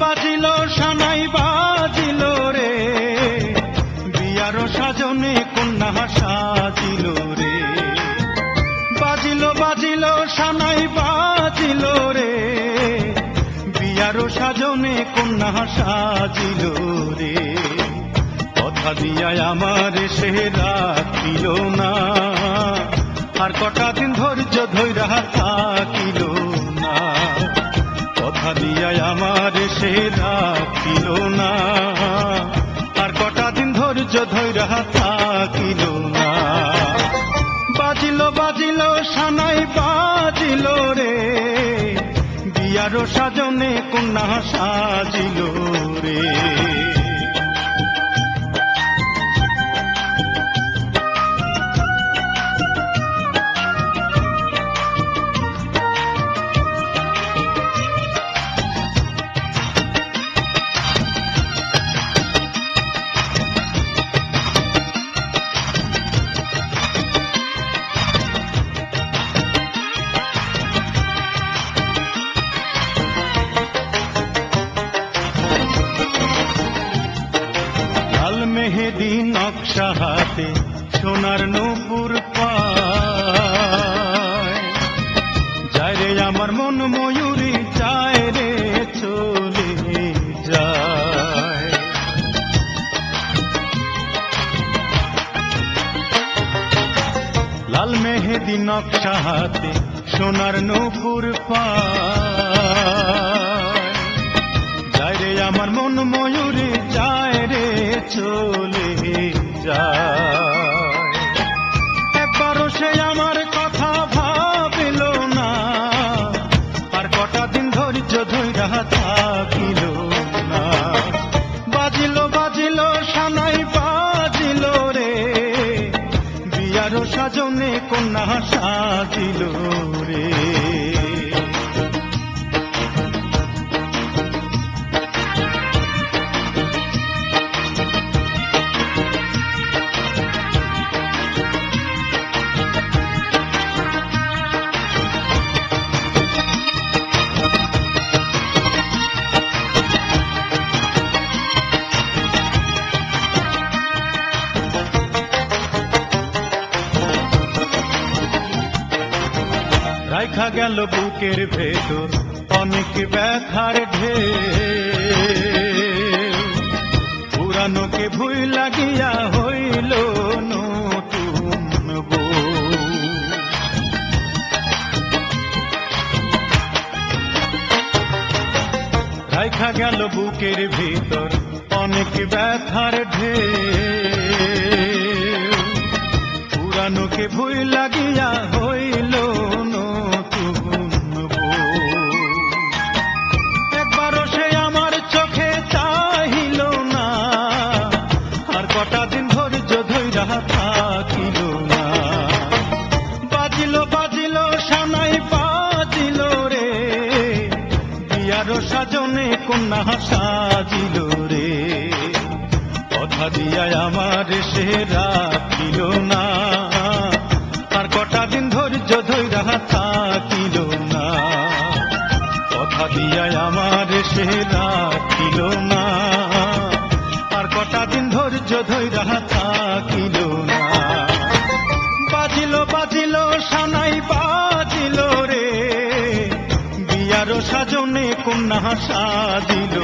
বাজিল সানাই বাজিল রে, বিয়ার সাজনে কন্যা সাজিল রে। বাজিল বাজিল সানাই বাজিল রে, বিয়ার সাজনে কন্যা সাজিল রে। কথা দিয়া আমার সে রাখিল না, আর কটা দিন ধৈর্য ধৈরা থাকিল না। কথা দিয়া আমার সে রাখিল না, আর কটা দিন ধৈর্য ধৈরা থাকিল না। বাজিল বাজিল সানাই বাজিল রে, বিয়ার সাজনে কন্যা সাজিল রে। মেহেদি নকশা হাতে সোনার নূপুর পায়, যায় রে আমার মন ময়ূরী চায় রে চলে যায়। লাল মেহেদি নকশা হাতে সোনার নূপুর পায়, যায় রে আমার মন ময়ূরী চায় রে চলে যায়। একবারও সে আমার কথা ভাবিল না, আর কটা দিন ধৈর্য ধৈরা থাকিল না। বাজিল বাজিল সানাই বাজিল রে, বিয়ার সাজনে কন্যা সাজিল রে। রাইখা গেল বুকের ভেতর অনেক ব্যথার ঢেউ, পুরানোকে ভুই লাগিয়া হইল নতুন বউ। রাইখা গেল বুকের ভেতর অনেক ব্যথার ঢেউ, পুরানোকে ভুই লাগিয়া হইল থাকিল না। বাজিল বাজিল সানাই বাজিল রে, বিয়ার সাজনে কন্যা সাজিল রে। কথা দিয়া আমার সে রাখিল না, আর কটা দিন ধৈর্য ধৈরা থাকিল না। কথা দিয়া আমার সে রাখিল না, আর কটা দিন ধৈর্য ধৈরা থাকিল না। বাজিল বাজিল সানাই বাজিল রে, বিয়ার সাজনে কন্যা সাজিল